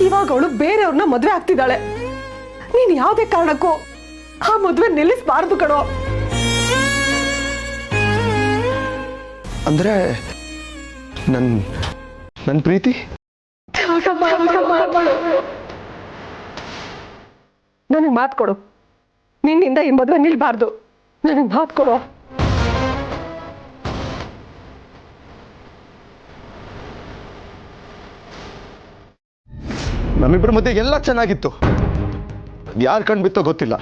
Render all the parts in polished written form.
ಇವಾಗ ಅವಳು ಬೇರೆಯವ್ರನ್ನ ಮದ್ವೆ ಆಗ್ತಿದ್ದಾಳೆ. ನೀನ್ ಯಾವ್ದೇ ಕಾರಣಕ್ಕೂ ಆ ಮದ್ವೆ ನಿಲ್ಲಿಸಬಾರ್ದು ಕಣೋ. ಅಂದ್ರೆ ನನ್ ಪ್ರೀತಿ ನನಗೆ ಮಾತು ಕೊಡು. ನಿನ್ನಿಂದ ಈ ಮದುವೆ ನಿಲ್ಬಾರ್ದು. ನನಗೆ ಮಾತು ಕೊಡು. ನಮ್ಮಿಬ್ಬರ ಮಧ್ಯೆ ಎಲ್ಲ ಚೆನ್ನಾಗಿತ್ತು. ಯಾರು ಕಣ್ ಬಿತ್ತೋ ಗೊತ್ತಿಲ್ಲ.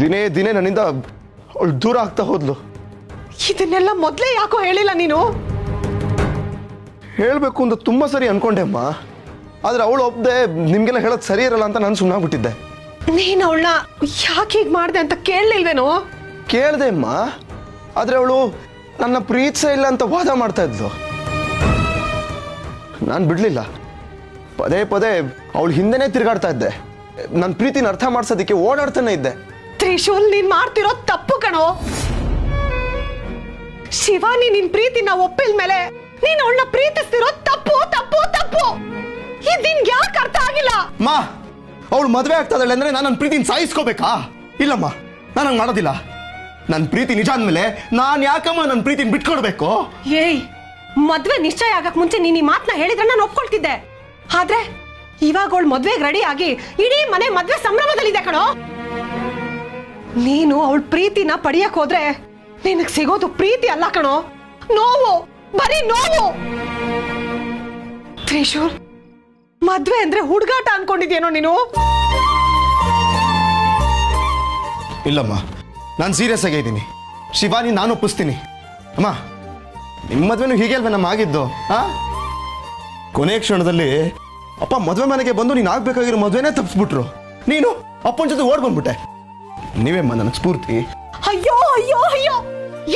ದಿನೇ ದಿನೇ ನನ್ನಿಂದ ಅವಳು ದೂರ ಆಗ್ತಾ ಹೋದ್ಲು. ಇದನ್ನೆಲ್ಲ ಮೊದಲೇ ಯಾಕೋ ಹೇಳಿಲ್ಲ ನೀನು? ಹೇಳಬೇಕು ಅಂತ ತುಂಬ ಸರಿ ಅನ್ಕೊಂಡೆ ಅಮ್ಮ. ಆದ್ರೆ ಅವಳು ಒಪ್ಪದೆ ನಿಮ್ಗೆಲ್ಲ ಹೇಳೋದು ಸರಿ ಇರಲ್ಲ ಅಂತ ನಾನು ಸುಮ್ಮನಾಗ್ಬಿಟ್ಟಿದ್ದೆ. ನೀನು ಅವಳನ್ನ ಯಾಕೆ ಹೀಗೆ ಮಾಡಿದೆ ಅಂತ ಕೇಳಲಿಲ್ವೇನೋ? ಕೇಳಿದೆ ಅಮ್ಮ. ಆದ್ರೆ ಅವಳು ನನ್ನ ಪ್ರೀತಿಸೇ ಇಲ್ಲ ಅಂತ ವಾದ ಮಾಡ್ತಾ ಇದ್ಲು. ನಾನು ಬಿಡ್ಲಿಲ್ಲ. ಪದೇ ಪದೇ ಅವಳು ಹಿಂದೆನೇ ತಿರುಗಾಡ್ತಾ ಇದ್ದೆ. ನನ್ನ ಪ್ರೀತಿನ ಅರ್ಥ ಮಾಡ್ಸೋದಕ್ಕೆ ಓಡಾಡ್ತಾನೆ ಇದ್ದೆ. ತ್ರಿಶೂಲ್, ನೀನ್ ಮಾಡ್ತಿರೋ ತಪ್ಪು ಕಣೋ. ಶಿವಾನಿ ನಿನ್ ಪ್ರೀತಿನ ಒಪ್ಪಿದ ಮೇಲೆ ನೀನ್ ಅವಳನ್ನ ಪ್ರೀತಿಸ್ತಿರೋ ತಪ್ಪು ತಪ್ಪು ತಪ್ಪು. ಇದು ನಿನ್ಗೆ ಯಾಕೆ ಅರ್ಥ ಆಗಿಲ್ಲ? ಮಾ, ಅವಳು ಮದುವೆ ಆಗ್ತಾ ಇದ್ದಾಳೆ ಅಂದ್ರೆ ನಾನು ನನ್ನ ಪ್ರೀತಿನ ಸಾಯಿಸ್ಕೋಬೇಕಾ? ಇಲ್ಲಮ್ಮ, ನಾನು ಹಂಗೆ ಮಾಡೋದಿಲ್ಲ. ನನ್ನ ಪ್ರೀತಿ ನಿಜ ಅಂದ್ಮೇಲೆ ನಾನು ಯಾಕಮ್ಮ ನನ್ನ ಪ್ರೀತಿನ ಬಿಟ್ಕೊಡ್ಬೇಕು? ಏಯ್, ಮದ್ವೆ ನಿಶ್ಚಯ ಆಗಕ್ ಮುಂಚೆ ನೀನ್ ಈ ಮಾತನ್ನ ಹೇಳಿದ್ರೆ ನಾನು ಒಪ್ಕೊಳ್ತಿದ್ದೆ. ಆದ್ರೆ ಇವಾಗ ಅವಳು ಮದ್ವೆಗೆ ರೆಡಿ ಆಗಿ ಇಡೀ ಮನೆ ಮದ್ವೆ ಸಂಭ್ರಮದಲ್ಲಿದೆ ಕಣೋ. ನೀನು ಅವಳ ಪ್ರೀತಿನ ಪಡೆಯಕ್ ಹೋದ್ರೆ ನಿನಗ್ ಸಿಗೋದು ಪ್ರೀತಿ ಅಲ್ಲ ಕಣೋ, ನೋವು, ಬರೀ ನೋವು. ತ್ರಿಶೂಲ್, ಮದ್ವೆ ಅಂದ್ರೆ ಹುಡುಗಾಟ ಅನ್ಕೊಂಡಿದ್ಯೇನೋ ನೀನು? ಇಲ್ಲಮ್ಮ, ನಾನು ಸೀರಿಯಸ್ ಆಗೇ ಇದ್ದೀನಿ. ಶಿವಾನಿ ನಾನು ಒಪ್ಪಿಸ್ತೀನಿ. ಅಮ್ಮ, ನಿಮ್ಮ ಮದ್ವೆನೂ ಹೀಗೆ ಅಲ್ವೇ ನಮ್ಮ ಆಗಿದ್ದು? ಕೊನೆ ಕ್ಷಣದಲ್ಲಿ ಅಪ್ಪ ಮದುವೆ ಮನೆಗೆ ಬಂದು ನೀನು ಆಗ್ಬೇಕಾಗಿರೋ ಮದುವೆನೇ ತಪ್ಪಿಸ್ಬಿಟ್ರು. ನೀನು ಅಪ್ಪನ ಜೊತೆ ಓಡ್ ಬಂದ್ಬಿಟ್ಟೆ. ನೀವೇಮ್ಮ ನನಗೆ ಸ್ಫೂರ್ತಿ. ಅಯ್ಯೋ ಅಯ್ಯೋ ಅಯ್ಯೋ,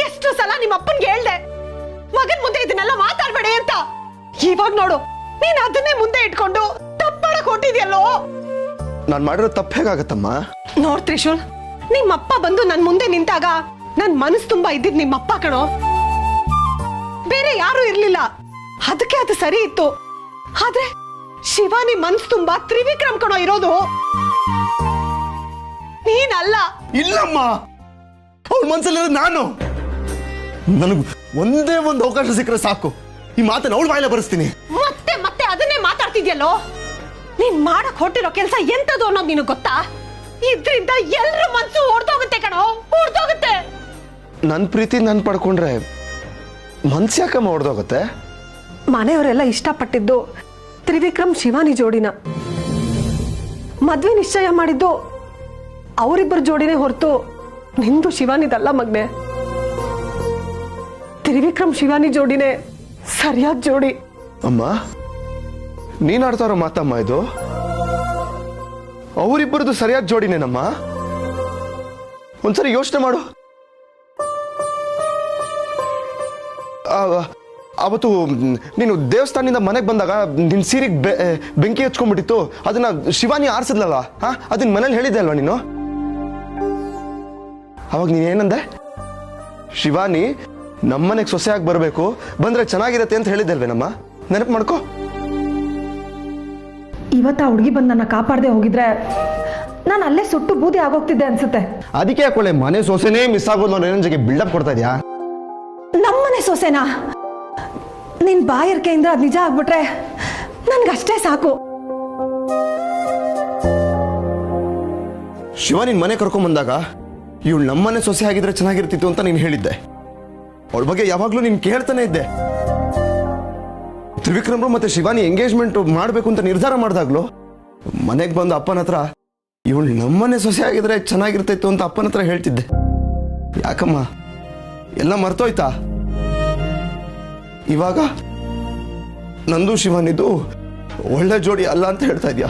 ಎಷ್ಟು ಸಲ ನಿಮ್ಮ ಅಪ್ಪನ್ಗೆ ಹೇಳ್ದೆ ಮಗನ್ ಮುಂದೆ ಇದನ್ನೆಲ್ಲ ಮಾತಾಡ್ಬೇಡಿ ಅಂತ. ಇವಾಗ ನೋಡು, ನೀನ್ ಅದನ್ನೇ ಮುಂದೆ ಇಟ್ಕೊಂಡು ತಪ್ಪಡಕ್ ಹೊಟ್ಟಿದ್ಯಲ್ಲೋ. ನಾನು ಮಾಡಿರೋ ತಪ್ಪು ಹೇಗಾಗತ್ತಮ್ಮ? ನೋಡ್ ತ್ರಿಶೂಲ್, ನಿಮ್ಮಪ್ಪ ಬಂದು ನನ್ ಮುಂದೆ ನಿಂತಾಗ ನನ್ ಮನಸ್ಸು ತುಂಬಾ ಇದ್ದಿದ್ ನಿಮ್ಮಪ್ಪ ಕಣೋ, ಬೇರೆ ಯಾರು ಇರ್ಲಿಲ್ಲ. ಅದಕ್ಕೆ ಅದು ಸರಿ ಇತ್ತು. ಆದ್ರೆ ಶಿವಾನಿ ಮನ್ಸು ತುಂಬಾ ತ್ರಿವಿಕ್ರಮ್ ಕಣೋ ಇರೋದು, ನೀನಲ್ಲ. ಇಲ್ಲಮ್ಮ, ಅವಳ ಮನ್ಸಲ್ಲಿರೋದು ನಾನು. ನನಗೆ ಒಂದೇ ಒಂದು ಅವಕಾಶ ಸಿಕ್ಕರೆ ಸಾಕು, ಈ ಮಾತನ್ನ ಅವಳ ಬಾಯಿಲೆ ಬರೆಸ್ತೀನಿ. ಮತ್ತೆ ಮತ್ತೆ ಅದನ್ನೇ ಮಾತಾಡ್ತಿದ್ಯಲ್ಲೋ. ನೀನ್ ಮಾಡಕ್ ಹೊಟ್ಟಿರೋ ಕೆಲ್ಸ ಎಂತದು ಅನ್ನೋದು ನಿನಗೆ ಗೊತ್ತಾ? ಇದ್ರಿಂದ ಎಲ್ರ ಮನ್ಸು ಓಡ್ದೋಗುತ್ತೆ ಕಣೋ, ಓಡ್ದೋಗುತ್ತೆ. ನನ್ನ ಪ್ರೀತಿ ನಾನು ಪಡ್ಕೊಂಡ್ರೆ ಮನ್ಸು ಯಾಕಮ್ಮ ಹೊಡೆದೋಗುತ್ತೆ? ಮನೆಯವರೆಲ್ಲ ಇಷ್ಟಪಟ್ಟಿದ್ದು ತ್ರಿವಿಕ್ರಮ್ ಶಿವಾನಿ ಜೋಡಿನ. ಮದ್ವೆ ನಿಶ್ಚಯ ಮಾಡಿದ್ದು ಅವರಿಬ್ಬರ ಜೋಡಿನೇ ಹೊರತು ನಿಂದು ಶಿವಾನಿದಲ್ಲ ಮಗ್ನೆ. ತ್ರಿವಿಕ್ರಮ್ ಶಿವಾನಿ ಜೋಡಿನೇ ಸರಿಯಾದ ಜೋಡಿ. ಅಮ್ಮ, ನೀನ್ ಆಡ್ತಾ ಇರೋ ಮಾತಮ್ಮ ಇದು? ಅವರಿಬ್ಬರದು ಸರಿಯಾದ ಜೋಡಿನೇನಮ್ಮ? ಒಂದ್ಸರಿ ಯೋಚನೆ ಮಾಡು. ಅವತ್ತು ನೀನು ದೇವಸ್ಥಾನದಿಂದ ಮನೆಗೆ ಬಂದಾಗ ನಿನ್ನ ಸೀರೆಗೆ ಬೆಂಕಿ ಹಚ್ಕೊಂಡ್ಬಿಟ್ಟಿತ್ತು. ಅದನ್ನ ಶಿವಾನಿ ಆರಿಸಿದ್ಲಲ್ಲ, ಅದನ್ನ ಮನೇಲಿ ಹೇಳಿದ್ದೆ ಅಲ್ವಾ ನೀನು? ಅವಾಗ ನೀನೇನಂದೆ? ಶಿವಾನಿ ನಮ್ಮನೆಗೆ ಸೊಸೆಯಾಗಿ ಬರಬೇಕು, ಬಂದ್ರೆ ಚೆನ್ನಾಗಿರತ್ತೆ ಅಂತ ಹೇಳಿದ್ದೆ ಅಲ್ವೇನಮ್ಮ? ನೆನಪು ಮಾಡ್ಕೋ. ಇವತ್ತು ಆ ಹುಡುಗಿ ಬಂದು ನನ್ನ ಕಾಪಾಡದೆ ಹೋಗಿದ್ರೆ ನಾನು ಅಲ್ಲೇ ಸುಟ್ಟು ಬೂದಿ ಆಗೋಗ್ತಿದ್ದೆ ಅನ್ಸುತ್ತೆ. ಅದಕ್ಕೆ ಯಾಕೊಳ್ಳೆ ಮನೆ ಸೊಸೆನೇ ಮಿಸ್ ಆಗೋದು ಅನ್ನೋ ರೇಂಜ್ಗೆ ಬಿಲ್ಡಪ್ ಕೊಡ್ತಾ ಇದೆಯಾ? ನಮ್ಮನೆ ಸೊಸೆನಾ? ನಿನ್ ಬಾಯರ್ಕೆಯಿಂದ ಅದು ನಿಜ ಆಗ್ಬಿಟ್ರೆ ನನ್ಗಷ್ಟೇ ಸಾಕು. ಶಿವ ನಿನ್ ಮನೆ ಕರ್ಕೊಂಡ್ ಬಂದಾಗ ಇವಳು ನಮ್ಮನೆ ಸೊಸೆ ಆಗಿದ್ರೆ ಚೆನ್ನಾಗಿರ್ತಿತ್ತು ಅಂತ ನೀನು ಹೇಳಿದ್ದೆ. ಅವಳ ಬಗ್ಗೆ ಯಾವಾಗ್ಲೂ ನೀನ್ ಕೇಳ್ತಾನೆ ಇದ್ದೆ. ತ್ರಿವಿಕ್ರಮ್ರು ಮತ್ತೆ ಶಿವಾನಿ ಎಂಗೇಜ್ಮೆಂಟ್ ಮಾಡ್ಬೇಕು ಅಂತ ನಿರ್ಧಾರ ಮಾಡಿದಾಗ್ಲು ಮನೆಗೆ ಬಂದು ಅಪ್ಪನ ಹತ್ರ ಇವಳು ನಮ್ಮನೆ ಸೊಸೆ ಆಗಿದ್ರೆ ಚೆನ್ನಾಗಿರ್ತಿತ್ತು ಅಂತ ಅಪ್ಪನ ಹತ್ರ ಹೇಳ್ತಿದ್ದೆ. ಯಾಕಮ್ಮ ಎಲ್ಲ ಮರ್ತೋಯ್ತಾ? ಇವಾಗ ನಂದು ಶಿವಾನಿದು ಒಳ್ಳೆ ಜೋಡಿ ಅಲ್ಲ ಅಂತ ಹೇಳ್ತಾ ಇದ್ಯಾ?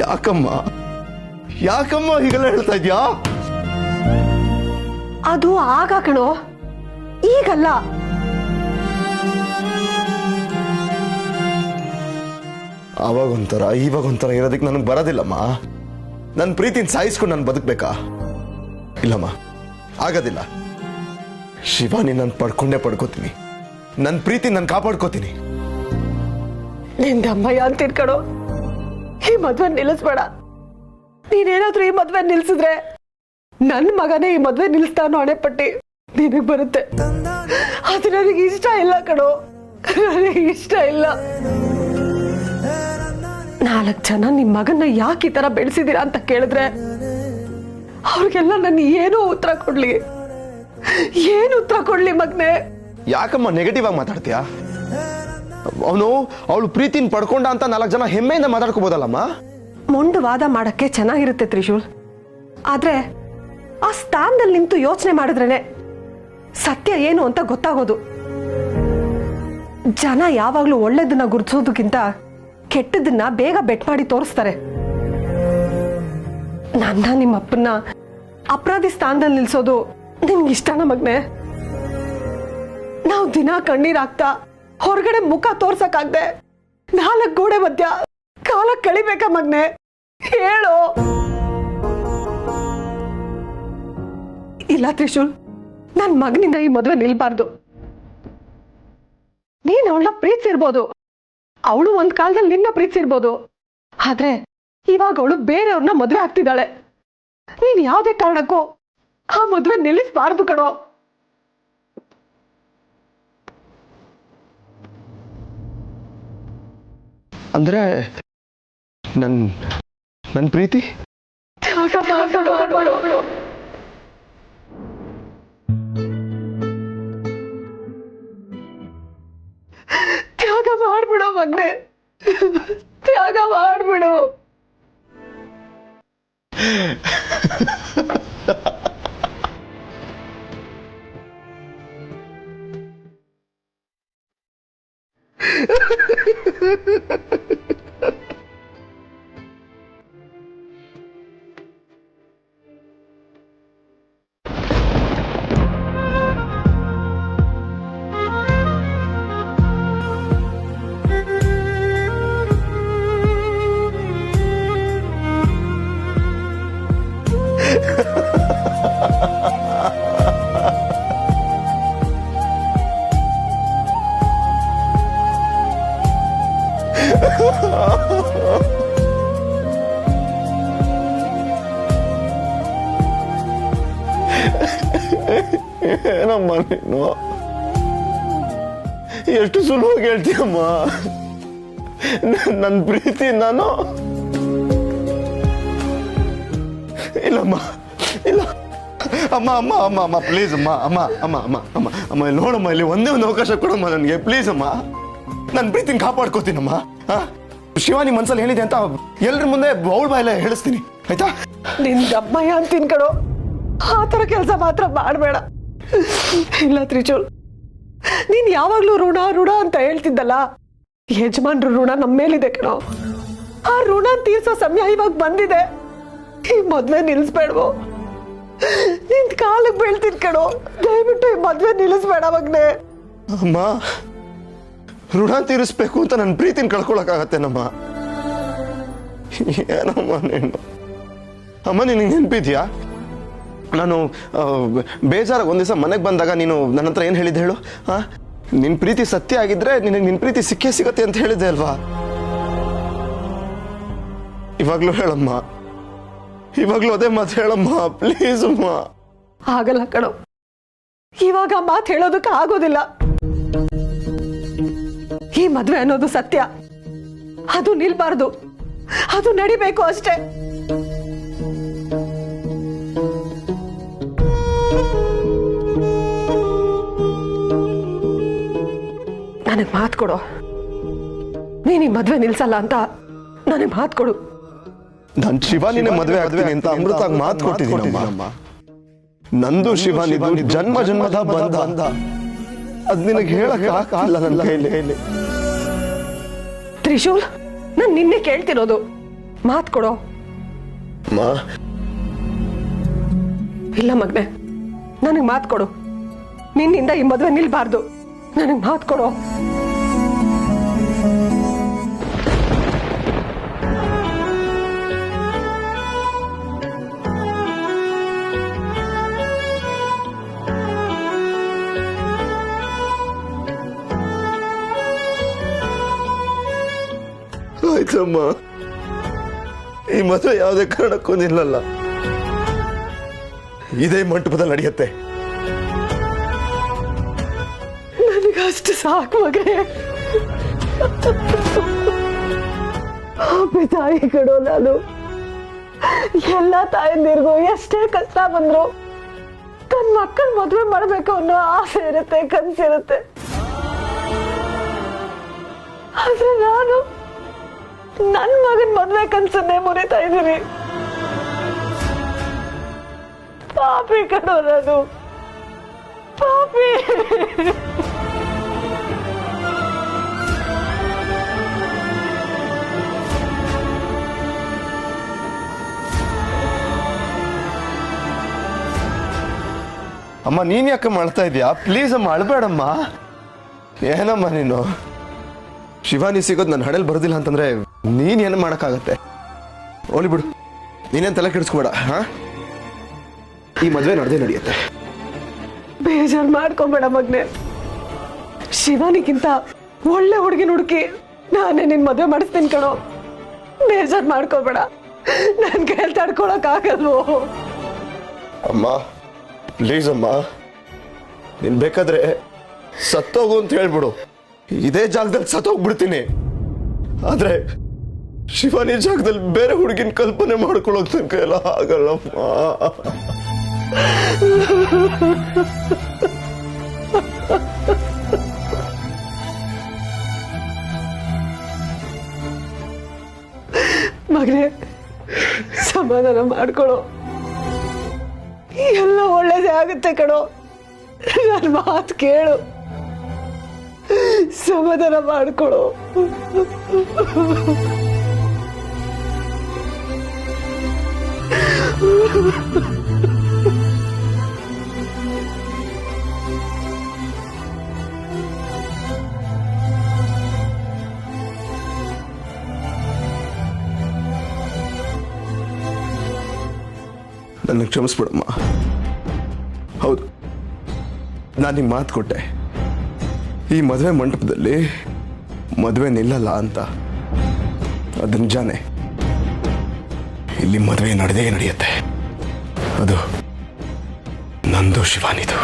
ಯಾಕಮ್ಮ ಯಾಕಮ್ಮ ಹೀಗೆಲ್ಲ ಹೇಳ್ತಾ ಇದ್ಯಾ? ಅದು ಆಗ ಕಣೋ, ಈಗಲ್ಲ. ಅವಾಗೊಂಥರ ಇವಾಗೊಂಥರ ಇರೋದಕ್ಕೆ ನನಗೆ ಬರೋದಿಲ್ಲಮ್ಮ. ನನ್ನ ಪ್ರೀತಿನ ಸಾಯಿಸ್ಕೊಂಡು ನಾನು ಬದುಕಬೇಕಾ? ಇಲ್ಲಮ್ಮ, ಆಗೋದಿಲ್ಲ. ಶಿವಾನಿ ನಾನು ಪಡ್ಕೊಂಡೇ ಪಡ್ಕೋತೀನಿ. ನನ್ನ ಪ್ರೀತಿ ನಾನು ಕಾಪಾಡ್ಕೋತೀನಿ. ನಿಂದ ಅಮ್ಮಯ್ಯ ಅಂತೀನಿ ಕಣೋ, ಈ ಮದ್ವೆ ನಿಲ್ಲಿಸ್ಬೇಡ. ನೀನೇನಾದ್ರೂ ಈ ಮದ್ವೆ ನಿಲ್ಸಿದ್ರೆ ನನ್ನ ಮಗನೇ ಈ ಮದ್ವೆ ನಿಲ್ಲಿಸ್ತಾನೋ ಹಣೆ ಪಟ್ಟಿ ನಿನಗ್ ಬರುತ್ತೆ. ಅದು ನನಗೆ ಇಷ್ಟ ಇಲ್ಲ ಕಣೋ, ನನಗೆ ಇಷ್ಟ ಇಲ್ಲ. 4 ಜನ ನಿಮ್ ಮಗನ್ನ ಯಾಕೆ ಈ ತರ ಬೆಳೆಸಿದೀರಾ ಅಂತ ಕೇಳಿದ್ರೆ ಅವ್ರಿಗೆಲ್ಲ ನಾನು ಏನೋ ಉತ್ತರ ಕೊಡ್ಲಿ, ಏನು ಉತ್ತರ ಕೊಡ್ಲಿ ಮಗ್ನೆ? ಯಾಕಮ್ಮ ನೆಗೆಟಿವ್ ಆಗಿ ಮಾತಾಡ್ತೀಯಾ? ಅವಳು ಪ್ರೀತಿನ ಪಡ್ಕೊಂಡ ಅಂತ 4 ಜನ ಹೆಮ್ಮೆಯಿಂದ ಮಾತಾಡ್ಕೋಬೋದಲ್ಲಮ್ಮ. ಮೊಂಡು ವಾದ ಮಾಡಕ್ಕೆ ಚೆನ್ನಾಗಿರುತ್ತೆ ತ್ರಿಶೂಲ್, ಆದ್ರೆ ಆ ಸ್ಥಾನದಲ್ಲಿ ನಿಂತು ಯೋಚನೆ ಮಾಡಿದ್ರೇನೆ ಸತ್ಯ ಏನು ಅಂತ ಗೊತ್ತಾಗೋದು. ಜನ ಯಾವಾಗ್ಲೂ ಒಳ್ಳೇದನ್ನ ಗುರುತಿಸೋದಕ್ಕಿಂತ ಕೆಟ್ಟದನ್ನ ಬೇಗ ಬೆಟ್ ಮಾಡಿ ತೋರಿಸ್ತಾರೆ. ನನ್ನ ನಿಮ್ಮ ಅಪ್ಪನ್ನ ಅಪರಾಧಿ ಸ್ಥಾನದಲ್ಲಿ ನಿಲ್ಸೋದು ನಿನ್ಗೆ ಇಷ್ಟನ ಮಗ್ನೆ? ನಾವು ದಿನ ಕಣ್ಣೀರಾಗ್ತಾ ಹೊರಗಡೆ ಮುಖ ತೋರ್ಸಕ್ಕಾಗ್ದೆ 4 ಗೋಡೆ ಮಧ್ಯ ಕಾಲ ಕಳಿಬೇಕಾ ಮಗ್ನೆ? ಹೇಳು. ಇಲ್ಲ ತ್ರಿಶೂಲ್, ನನ್ ಮಗನಿಂದ ಈ ಮದುವೆ ನಿಲ್ಬಾರ್ದು. ನೀನ್ ಅವಳನ್ನ ಪ್ರೀತಿಸಿರ್ಬೋದು, ಅವಳು ಒಂದ್ ಕಾಲದಲ್ಲಿ ನಿನ್ನ ಪ್ರೀತಿಸಿರ್ಬೋದು, ಆದ್ರೆ ಇವಾಗ ಅವಳು ಬೇರೆಯವ್ರನ್ನ ಮದುವೆ ಆಗ್ತಿದ್ದಾಳೆ. ನೀನ್ ಯಾವ್ದೇ ಕಾರಣಕ್ಕೂ ಆ ಮದುವೆ ನಿಲ್ಲಿಸಬಾರ್ದು ಕಣೋ. ಅಂದ್ರೆ ನನ್ ಪ್ರೀತಿ ತ್ಯಾಗ ಮಾಡ್ಬಿಡು ಮಗ್ನೆ, ತ್ಯಾಗ ಮಾಡ್ಬಿಡು. ಏನಮ್ಮ ನೀನು ಎಷ್ಟು ಸುಲಭವಾಗಿ ಹೇಳ್ತೀಯಮ್ಮ ನನ್ನ ಪ್ರೀತಿ. ನಾನು ಇಲ್ಲಮ್ಮ, ಇಲ್ಲ ಅಮ್ಮ ಅಮ್ಮ ಅಮ್ಮ ಅಮ್ಮ ಪ್ಲೀಸ್ ಅಮ್ಮ, ಅಮ್ಮ ಅಮ್ಮ ಅಮ್ಮ ಅಮ್ಮ ಅಮ್ಮ ಇಲ್ಲಿ ನೋಡಮ್ಮ, ಇಲ್ಲಿ ಒಂದೇ ಒಂದು ಅವಕಾಶ ಕೊಡಮ್ಮ ನನಗೆ ಪ್ಲೀಸ್ ಅಮ್ಮ. ನನ್ನ ಪ್ರೀತಿನ ಕಾಪಾಡ್ಕೋತೀನಮ್ಮ. ಶಿವಾನಿ ಮನ್ಸಲ್ಲಿ ಹೇಳಿದೆ ಅಂತ ಎಲ್ರ ಮುಂದೆ ಅವಳ ಬಾಯಲ್ಲ ಹೇಳಿಸ್ತೀನಿ, ಆಯ್ತಾ? ನಿಂದಮ್ಮಯ್ಯ ಅಂತೀನಿ ಕಣೋ, ಆ ಥರ ಕೆಲಸ ಮಾತ್ರ ಮಾಡಬೇಡ. ಇಲ್ಲ ತ್ರಿಶೂಲ್, ನೀನ್ ಯಾವಾಗ್ಲೂ ಋಣ ಋಣ ಅಂತ ಹೇಳ್ತಿದ್ದಲ್ಲ, ಯಜಮಾನ್ರ ಋಣ ನಮ್ಮ ಮೇಲಿದೆ ಕಣೋ. ಆ ಋಣ ತೀರ್ಸೋ ಸಮಯ ಇವಾಗ ಬಂದಿದೆ. ಈ ಮದ್ವೆ ನಿಲ್ಸ್ಬೇಡ್ವೋ? ನಿಂತ ಕಾಲಕ್ಕೆ ಬೀಳ್ತೀನಿ ಕಣೋ, ದಯವಿಟ್ಟು ಈ ಮದ್ವೆ ನಿಲ್ಲಿಸ್ಬೇಡ ಮಗ್ನೆ. ಅಮ್ಮ, ಋಣ ತೀರಿಸ್ಬೇಕು ಅಂತ ನನ್ನ ಪ್ರೀತಿನ ಕಳ್ಕೊಳಕ್ಕಾಗತ್ತೇನಮ್ಮ? ಏನಮ್ಮ ನೀನು? ಅಮ್ಮ ನಿನಗೆ ನೆನಪಿದ್ಯಾ? ನಾನು ಬೇಜಾರಾಗಿ ಒಂದ್ ದಿವಸ ಮನೆಗೆ ಬಂದಾಗ ನೀನು ನನ್ನ ಹತ್ರ ಏನು ಹೇಳಿದ್ದೆ ಹೇಳು? ನಿನ್ನ ಪ್ರೀತಿ ಸತ್ಯ ಆಗಿದ್ರೆ ನಿನಗೆ ನಿನ್ನ ಪ್ರೀತಿ ಸಿಕ್ಕೇ ಸಿಗತ್ತೆ ಅಂತ ಹೇಳಿದ್ದೆ ಅಲ್ವಾ? ಇವಾಗ್ಲೂ ಹೇಳಮ್ಮ, ಇವಾಗ್ಲೂ ಅದೇ ಮಾತು ಹೇಳಮ್ಮ ಪ್ಲೀಸ್ ಅಮ್ಮ. ಆಗಲ್ಲ ಕಣೋ, ಇವಾಗ ಮಾತು ಹೇಳೋದಕ್ಕೆ ಆಗೋದಿಲ್ಲ. ಈ ಮದ್ವೆ ಅನ್ನೋದು ಸತ್ಯ, ಅದು ನಿಲ್ಬಾರ್ದು, ಅದು ನಡಿಬೇಕು ಅಷ್ಟೇ. ನನಗೆ ಮಾತು ಕೊಡು, ನೀನು ಈ ಮದ್ವೆ ನಿಲ್ಸಲ್ಲ ಅಂತ ನನಗೆ ಮಾತು ಕೊಡು. ನಾನು ಶಿವಾನಿನ ಮದುವೆ ಆಗ್ತೀನಿ ಅಂತ ಅಮೃತಾಗಿ ಮಾತು ಕೊಟ್ಟಿದ್ದೀನಮ್ಮ. ನಂದು ಶಿವಾನಿದು ಜನ್ಮ ಜನ್ಮದ ಬಂಧ, ಅದ್ ನಿನಗೆ ಹೇಳಕ್ ಆಗಲ್ಲ ನನ್ನ ಕೈಲಿ. ತ್ರಿಶೂಲ್, ನಾನು ನಿನ್ನೆ ಕೇಳ್ತಿರೋದು, ಮಾತು ಕೊಡೋ. ಇಲ್ಲ ಮಗ್ನೆ, ನನಗೆ ಮಾತು ಕೊಡು. ನಿನ್ನಿಂದ ಈ ಮದುವೆ ನಿಲ್ಬಾರ್ದು, ನನಗೆ ಮಾತು ಕೊಡೋ. ಆಯ್ತಮ್ಮ, ಈ ಮದುವೆ ಯಾವುದೇ ಕಾರಣಕ್ಕೂ ನಿಲ್ಲಲ್ಲ. ಇದೇ ಮಂಟಪದಲ್ಲಿ ನಡೆಯುತ್ತೆ. ನನಗಷ್ಟು ಸಾಕು ಮಗನೇ. ತಾಯಿ ಕಡೋ ನಾನು. ಎಲ್ಲ ತಾಯಂದಿರ್ಗೂ ಎಷ್ಟೇ ಕಷ್ಟ ಬಂದ್ರು ತನ್ನ ಮಕ್ಕಳ ಮದುವೆ ಮಾಡ್ಬೇಕು ಅನ್ನೋ ಆಸೆ ಇರುತ್ತೆ, ಕನ್ಸಿರುತ್ತೆ. ಆದ್ರೆ ನಾನು ನನ್ ಮಗನ್ ಮದ್ವೆ ಕನ್ಸನ್ನೇ ಮುರಿತಾ ಇದ್ದೀನಿ. ಪಾಪಿ ಕಣೋ ನಾನು, ಪಾಪಿ. ಅಮ್ಮ, ನೀನ್ ಯಾಕೆ ಮಾಡ್ತಾ ಇದೀಯಾ? ಪ್ಲೀಸ್ ಅಮ್ಮ, ಅಳ್ಬೇಡಮ್ಮ. ಏನಮ್ಮ ನೀನು? ಶಿವಾನಿ ಸಿಗೋದು ನನ್ನ ಹಣೆಲ್ ಬರೋದಿಲ್ಲ ಅಂತಂದ್ರೆ ನೀನ್ ಏನು ಮಾಡಕ್ಕಾಗತ್ತೆ? ಹೋಲಿ ಬಿಡು, ನೀನೇನ್ ತಲೆ ಕೆಡಿಸ್ಕೋಬೇಡ. ಈ ಮದ್ವೆ ನಡೆಯುತ್ತೆ. ಬೇಜಾರ್ ಮಾಡ್ಕೊಂಬೇಡ ಮಗ್ನೆ. ಶಿವಾನಿಗಿಂತ ಒಳ್ಳೆ ಹುಡುಗಿನ ಹುಡುಕಿ ನಾನೇ ನಿನ್ ಮದ್ವೆ ಮಾಡಿಸ್ತೀನಿ ಕಣೋ. ಬೇಜಾರ್ ಮಾಡ್ಕೋಬೇಡ, ನನ್ ಕೈಯಲ್ಲಿ ತಡ್ಕೊಳಕ್ ಆಗಲ್ವೋ. ಅಮ್ಮ ಪ್ಲೀಸ್ ಅಮ್ಮ, ನೀನ್ ಬೇಕಾದ್ರೆ ಸತ್ತೋಗು ಅಂತ ಹೇಳ್ಬಿಡು, ಇದೇ ಜಾಗದಲ್ಲಿ ಸತ್ತೋಗ್ಬಿಡ್ತೀನಿ. ಆದ್ರೆ ಶಿವಾನಿ ಜಾಗದಲ್ಲಿ ಬೇರೆ ಹುಡುಗಿನ ಕಲ್ಪನೆ ಮಾಡ್ಕೊಳ್ಳೋಕ್ ನನ್ ಕೈಯೆಲ್ಲ ಆಗಲ್ಲಮ್ಮ. ಮಗನೇ, ಸಮಾಧಾನ ಮಾಡ್ಕೊಳ್ಳೋ. ಎಲ್ಲ ಒಳ್ಳೇದೇ ಆಗುತ್ತೆ ಕಣೋ. ನನ್ನ ಮಾತು ಕೇಳು, ಸಮಾಧಾನ ಮಾಡ್ಕೊಳ್ಳೋ. ನನ್ನ ಕ್ಷಮಿಸ್ಬಿಡಮ್ಮ. ಹೌದು, ನಾನು ನಿಮ್ಗೆ ಮಾತು ಕೊಟ್ಟೆ, ಈ ಮದುವೆ ಮಂಟಪದಲ್ಲಿ ಮದುವೆ ನಿಲ್ಲಲ್ಲ ಅಂತ. ಅದು ನಿಜಾನೇ, ಇಲ್ಲಿ ಮದುವೆ ನಡೆಯುತ್ತೆ. ಅದು ನಂದು ಶಿವಾನಿದು.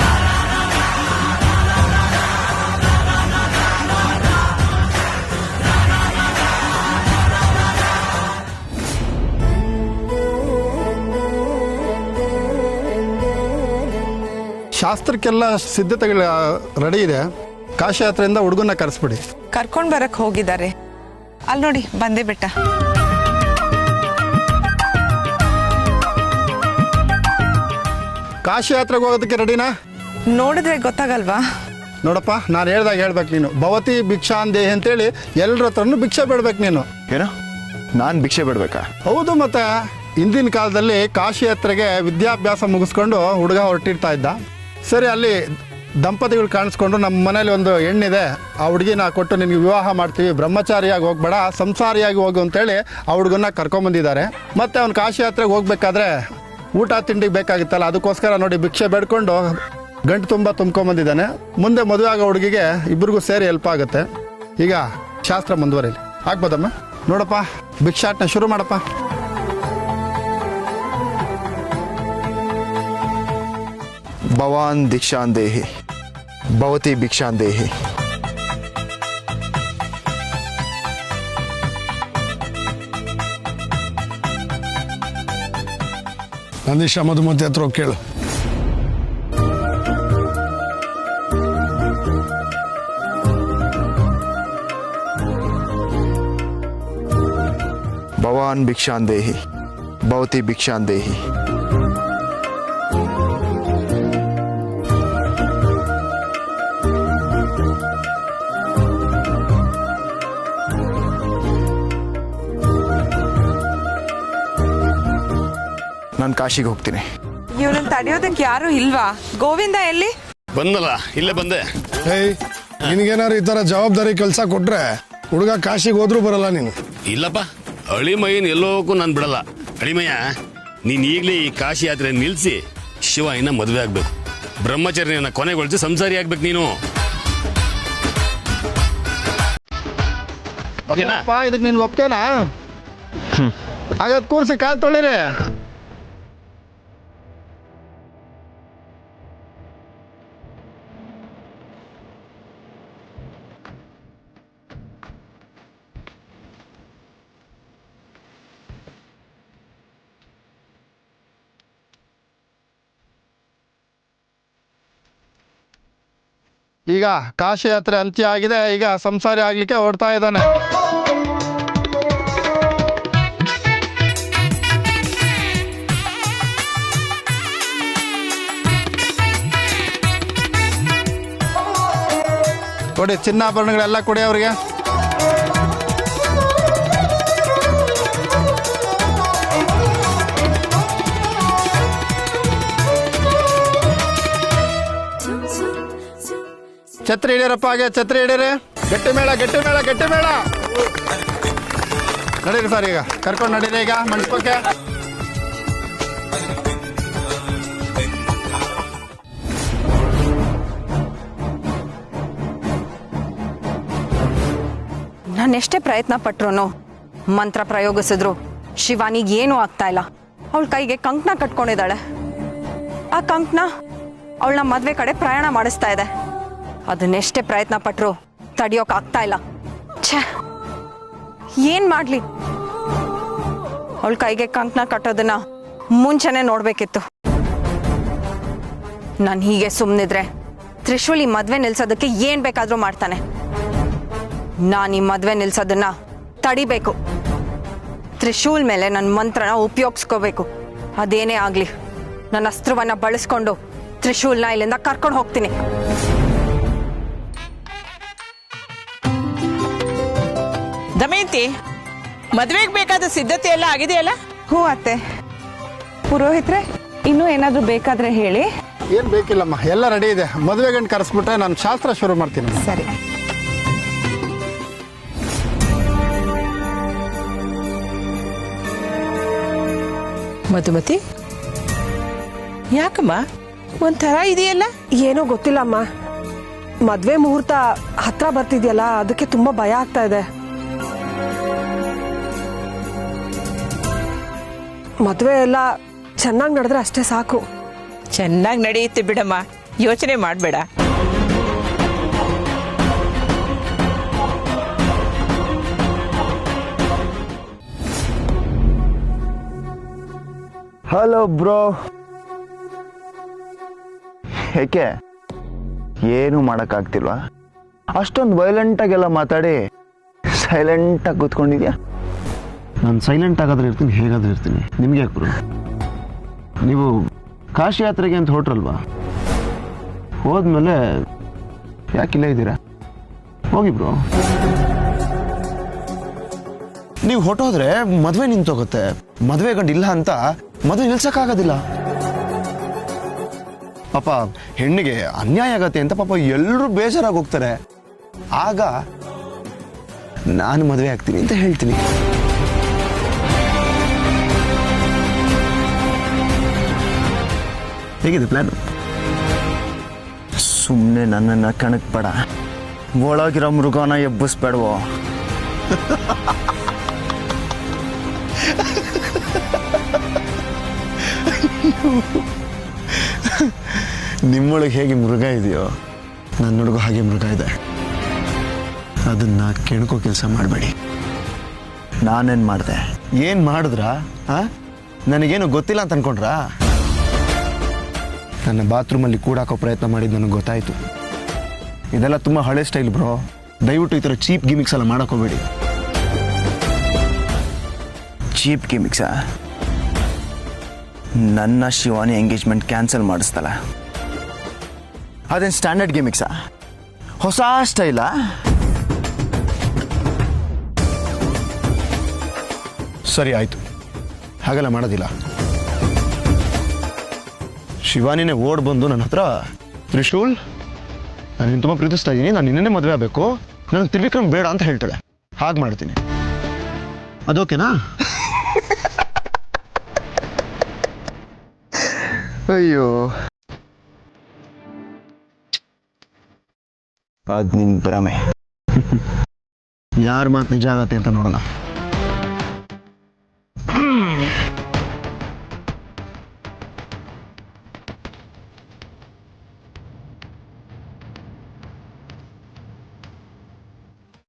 ಶಾಸ್ತ್ರಕ್ಕೆಲ್ಲ ಸಿದ್ಧತೆಗಳು ರೆಡಿ ಇದೆ. ಕಾಶಿ ಯಾತ್ರೆಯಿಂದ ಹುಡುಗನ್ನ ಕರೆಸ್ಬಿಡಿ. ಕರ್ಕೊಂಡ್ ಬರಕ್ ಹೋಗಿದ್ದಾರೆ. ಅಲ್ಲಿ ನೋಡಿ, ಬಂದೇ ಬಿಟ್ಟ. ಕಾಶಿ ಯಾತ್ರೆಗೆ ಹೋಗೋದಕ್ಕೆ ರೆಡಿನಾ? ನೋಡಿದ್ರೆ ಗೊತ್ತಾಗಲ್ವಾ? ನೋಡಪ್ಪ, ನಾನು ಹೇಳ್ದಾಗ ಹೇಳ್ಬೇಕು ನೀನು. ಭವತಿ ಭಿಕ್ಷಾಂದೇಹಿ ಅಂತೇಳಿ ಎಲ್ಲರ ಹತ್ರನೂ ಭಿಕ್ಷೆ ಬೇಡ್ಬೇಕು ನೀನು. ಏನೋ ನಾನು ಭಿಕ್ಷೆ ಬಿಡ್ಬೇಕಾ? ಹೌದು, ಮತ್ತೆ ಹಿಂದಿನ ಕಾಲದಲ್ಲಿ ಕಾಶಿ ಯಾತ್ರೆಗೆ ವಿದ್ಯಾಭ್ಯಾಸ ಮುಗಿಸ್ಕೊಂಡು ಹುಡುಗ ಹೊರಟಿರ್ತಾ ಇದ್ದ. ಸರಿ, ಅಲ್ಲಿ ದಂಪತಿಗಳು ಕಾಣಿಸ್ಕೊಂಡು ನಮ್ಮ ಮನೇಲಿ ಒಂದು ಹೆಣ್ಣಿದೆ, ಆ ಹುಡುಗಿನ ಕೊಟ್ಟು ನಿನಗೆ ವಿವಾಹ ಮಾಡ್ತೀವಿ, ಬ್ರಹ್ಮಚಾರಿಯಾಗಿ ಹೋಗ್ಬೇಡ, ಸಂಸಾರಿಯಾಗಿ ಹೋಗು ಅಂತೇಳಿ ಆ ಹುಡುಗನ್ನ ಕರ್ಕೊಂಬಂದಿದ್ದಾರೆ. ಮತ್ತು ಅವ್ನು ಕಾಶಿ ಯಾತ್ರೆಗೆ ಹೋಗ್ಬೇಕಾದ್ರೆ ಊಟ ತಿಂಡಿಗೆ ಬೇಕಾಗಿತ್ತಲ್ಲ, ಅದಕ್ಕೋಸ್ಕರ ನೋಡಿ ಭಿಕ್ಷೆ ಬೇಡ್ಕೊಂಡು ಗಂಟು ತುಂಬ ತುಂಬ್ಕೊಂಬಂದಿದ್ದಾನೆ. ಮುಂದೆ ಮದುವೆ ಆಗೋ ಹುಡುಗಿಗೆ ಇಬ್ಬರಿಗೂ ಸೇರಿ ಹೆಲ್ಪ್ ಆಗುತ್ತೆ. ಈಗ ಶಾಸ್ತ್ರ ಮುಂದುವರಿಲಿ. ಆಗ್ಬೋದಮ್ಮ? ನೋಡಪ್ಪ, ಭಿಕ್ಷಾಟನ ಶುರು ಮಾಡಪ್ಪ. ಭವಾನ್ ದೀಕ್ಷಾಂದೇಹಿ ಭವತಿ ಭಿಕ್ಷಾಂದೇಹಿ. ನಂದೀಶ ಮಧುಮತಿ ಹತ್ರ ಹೋಗಿ ಕೇಳು. ಭವಾನ್ ಭಿಕ್ಷಾಂದೇಹಿ ಭವತಿ ಭಿಕ್ಷಾಂದೇಹಿ. ನಾನು ಕಾಶಿಗೆ ಹೋಗ್ತೀನಿ. ಇವನನ್ನ ತಡೆಯೋದಕ್ಕೆ ಯಾರು ಇಲ್ವಾ? ಗೋವಿಂದ ಎಲ್ಲಿ? ಬಂದಲ್ಲ, ಇಲ್ಲೇ ಬಂದೆ. ಏಯ್, ನಿನಗೇನಾದ್ರು ಈ ತರ ಜವಾಬ್ದಾರಿ ಕೆಲಸ ಕೊಟ್ರೆ ಹುಡುಗ ಕಾಶಿಗೆ ಹೋದ್ರೂ ಬರಲ್ಲ ನೀನು. ಇಲ್ಲಪ್ಪ, ಅಳಿಮಯ್ಯನ ಎಲ್ಲೋಕ್ಕೂ ನಾನು ಬಿಡಲ್ಲ. ಅಳಿಮಯ್ಯ, ನೀನ್ ಈಗಲೇ ಈ ಕಾಶಿ ಯಾತ್ರೆ ನಿಲ್ಸಿ ಶಿವಾಯಿನ ಮದುವೆ ಆಗ್ಬೇಕು. ಬ್ರಹ್ಮಚರ್ಯನ ಕೊನೆಗೊಳಿಸಿ ಸಂಸಾರಿ ಆಗ್ಬೇಕು ನೀನು. ಓಕೆನಾ? ಇದಕ್ಕೆ ನೀನು ಒಪ್ತೇನಾ? ಹಾಗಾದ್ರೆ ಕೂರ್ಸಿ ಕಾಲು ತೊಳಿರಿ. ಈಗ ಕಾಶಿ ಯಾತ್ರೆ ಅಂತ್ಯ ಆಗಿದೆ. ಈಗ ಸಂಸಾರಿ ಆಗ್ಲಿಕ್ಕೆ ಹೊರಡ್ತಾ ಇದ್ದಾನೆ. ಕೊಡಿ ಚಿನ್ನಾಭರಣಗಳೆಲ್ಲ ಕೊಡಿ ಅವ್ರಿಗೆ. ಛತ್ರಿ ಹಿಡಿಯರಪ್ಪ, ಹಾಗೆ ಛತ್ರಿ ಹಿಡೀರಿ. ಗಟ್ಟಿ ಮೇಳ, ಗಟ್ಟಿ ಮೇಳ, ಗಟ್ಟಿ ಮೇಳ. ನಡೀರಿ ಸರ್, ಈಗ ಕರ್ಕೊಂಡು ನಡೀರಿ ಈಗ ಮಂಟಪಕ್ಕೆ. ನಾನೆಷ್ಟೇ ಪ್ರಯತ್ನ ಪಟ್ರು ಮಂತ್ರ ಪ್ರಯೋಗಿಸಿದ್ರು ಶಿವಾನಿಗೆ ಏನೂ ಆಗ್ತಾ ಇಲ್ಲ. ಅವಳ ಕೈಗೆ ಕಂಕಣ ಕಟ್ಕೊಂಡಿದ್ದಾಳೆ. ಆ ಕಂಕಣ ಅವಳನ್ನ ಮದ್ವೆ ಕಡೆ ಪ್ರಯಾಣ ಮಾಡಿಸ್ತಾ ಇದೆ. ಅದನ್ನೆಷ್ಟೇ ಪ್ರಯತ್ನ ಪಟ್ರು ತಡಿಯೋಕ್ ಆಗ್ತಾ ಇಲ್ಲ. ಛೇ, ಏನ್ ಮಾಡ್ಲಿ? ಅವಳ ಕೈಗೆ ಕಂಕಣ ಕಟ್ಟೋದನ್ನ ಮುಂಚೆನೆ ನೋಡ್ಬೇಕಿತ್ತು. ನಾನು ಹೀಗೆ ಸುಮ್ಮನಿದ್ರೆ ತ್ರಿಶೂಲ್ ಈ ಮದ್ವೆ ನಿಲ್ಸೋದಕ್ಕೆ ಏನ್ ಬೇಕಾದ್ರೂ ಮಾಡ್ತಾನೆ. ನಾನು ಈ ಮದ್ವೆ ನಿಲ್ಸೋದನ್ನ ತಡಿಬೇಕು. ತ್ರಿಶೂಲ್ ಮೇಲೆ ನನ್ನ ಮಂತ್ರನ ಉಪಯೋಗಿಸ್ಕೋಬೇಕು. ಅದೇನೇ ಆಗ್ಲಿ, ನನ್ನ ಅಸ್ತ್ರವನ್ನ ಬಳಸ್ಕೊಂಡು ತ್ರಿಶೂಲ್ನ ಇಲ್ಲಿಂದ ಕರ್ಕೊಂಡು ಹೋಗ್ತೀನಿ. ದಮಯಂತಿ, ಮದ್ವೆಗೆ ಬೇಕಾದ ಸಿದ್ಧತೆ ಎಲ್ಲ ಆಗಿದೆಯಲ್ಲ? ಹ್ಞೂ ಅತ್ತೆ. ಪುರೋಹಿತ್ರೆ, ಇನ್ನೂ ಏನಾದರೂ ಬೇಕಾದ್ರೆ ಹೇಳಿ. ಏನು ಬೇಕಿಲ್ಲಮ್ಮ, ಎಲ್ಲ ರೆಡಿ ಇದೆ. ಮದುವೆ ಗಂಟು ಕರೆಸ್ಬಿಟ್ರೆ ನಾನು ಶಾಸ್ತ್ರ ಶುರು ಮಾಡ್ತೀನಿ. ಸರಿ. ಮಧುಮತಿ, ಯಾಕಮ್ಮ ಒಂಥರ ಇದೆಯಲ್ಲ? ಏನೋ ಗೊತ್ತಿಲ್ಲ ಅಮ್ಮ, ಮದ್ವೆ ಮುಹೂರ್ತ ಹತ್ರ ಬರ್ತಿದ್ಯಲ್ಲ, ಅದಕ್ಕೆ ತುಂಬಾ ಭಯ ಆಗ್ತಾ ಇದೆ. ಮದ್ವೆ ಎಲ್ಲ ಚೆನ್ನಾಗಿ ನಡೆದ್ರೆ ಅಷ್ಟೇ ಸಾಕು. ಚೆನ್ನಾಗಿ ನಡೆಯುತ್ತೆ ಬಿಡಮ್ಮ, ಯೋಚನೆ ಮಾಡಬೇಡ. Hello bro. ಏಕೆ ಏನು ಮಾಡೋಕ್ಕಾಗ್ತಿಲ್ವಾ? ಅಷ್ಟೊಂದು ವೈಲೆಂಟಾಗೆಲ್ಲ ಮಾತಾಡಿ ಸೈಲೆಂಟಾಗಿ ಕೂತ್ಕೊಂಡಿದ್ಯಾ? ನಾನು ಸೈಲೆಂಟ್ ಆಗಾದ್ರೆ ಇರ್ತೀನಿ, ಹೇಗಾದ್ರೂ ಇರ್ತೀನಿ. ನಿಮಗೆ ಯಾಕೆ ಬ್ರೋ? ನೀವು ಕಾಶಿ ಯಾತ್ರೆಗೆ ಅಂತ ಹೊರಟ್ರಲ್ವಾ? ಹೋದ್ಮೇಲೆ ಯಾಕಿಲ್ಲ ಇದ್ದೀರಾ? ಹೋಗಿ ಬ್ರೋ. ನೀವು ಹೊಟ್ಟೋದ್ರೆ ಮದುವೆ ನಿಂತೋಗುತ್ತೆ. ಮದುವೆ ಗಂಡು ಇಲ್ಲ ಅಂತ ಮದುವೆ ನಿಲ್ಸಕ್ಕಾಗೋದಿಲ್ಲ. ಪಾಪ ಹೆಣ್ಣಿಗೆ ಅನ್ಯಾಯ ಆಗತ್ತೆ ಅಂತ ಪಾಪ ಎಲ್ಲರೂ ಬೇಜಾರಾಗಿ ಹೋಗ್ತಾರೆ. ಆಗ ನಾನು ಮದುವೆ ಆಗ್ತೀನಿ ಅಂತ ಹೇಳ್ತೀನಿ. ಹೇಗಿದೆ ಪ್ಲಾನ್? ಸುಮ್ಮನೆ ನನ್ನನ್ನು ಕಣಕ್ಬೇಡ. ಒಳಗಿರೋ ಮೃಗನ ಎಬ್ಬಿಸ್ಬೇಡವೋ. ನಿಮ್ಮೊಳಗೆ ಹೇಗೆ ಮೃಗ ಇದೆಯೋ ನನ್ನೊಳಗೂ ಹಾಗೆ ಮೃಗ ಇದೆ. ಅದನ್ನ ಕೆಣಕೋ ಕೆಲಸ ಮಾಡಬೇಡಿ. ನಾನೇನು ಮಾಡಿದೆ? ಏನು ಮಾಡಿದ್ರ? ನನಗೇನು ಗೊತ್ತಿಲ್ಲ ಅಂತ ಅನ್ಕೊಂಡ್ರಾ? ನನ್ನ ಬಾತ್ರೂಮಲ್ಲಿ ಕೂಡಾಕೋ ಪ್ರಯತ್ನ ಮಾಡಿದ್ದು ನನಗೆ ಗೊತ್ತಾಯಿತು. ಇದೆಲ್ಲ ತುಂಬ ಹಳೆ ಸ್ಟೈಲ್ ಬ್ರೋ. ದಯವಿಟ್ಟು ಈ ಥರ ಚೀಪ್ ಗಿಮಿಕ್ಸ್ ಎಲ್ಲ ಮಾಡೋಕೋಬೇಡಿ. ಚೀಪ್ ಗಿಮಿಕ್ಸಾ? ನನ್ನ ಶಿವಾನಿ ಎಂಗೇಜ್ಮೆಂಟ್ ಕ್ಯಾನ್ಸಲ್ ಮಾಡಿಸ್ತಲ್ಲ, ಅದೇನು ಸ್ಟ್ಯಾಂಡರ್ಡ್ ಗಿಮಿಕ್ಸಾ? ಹೊಸ ಸ್ಟೈಲಾ? ಸರಿ ಆಯಿತು, ಹಾಗೆಲ್ಲ ಮಾಡೋದಿಲ್ಲ. ಶಿವಾನಿನೇ ಓಡ್ ಬಂದು ನನ್ನ ಹತ್ರ, ತ್ರಿಶೂಲ್ ನಾನು ನಿನ್ನ ತುಂಬ ಪ್ರೀತಿಸ್ತಾ ಇದ್ದೀನಿ, ನಾನು ನಿನ್ನೇ ಮದುವೆ ಆಗಬೇಕು, ನನಗೆ ತ್ರಿವಿಕ್ರಮ್ ಬೇಡ ಅಂತ ಹೇಳ್ತಾಳೆ. ಹಾಗೆ ಮಾಡ್ತೀನಿ. ಅದೋಕೆನಾ? ಅಯ್ಯೋ, ಅದು ನಿನ್ನ ಭ್ರಮೆ. ಯಾರ ಮಾತು ನಿಜ ಆಗತ್ತೆ ಅಂತ ನೋಡೋಣ.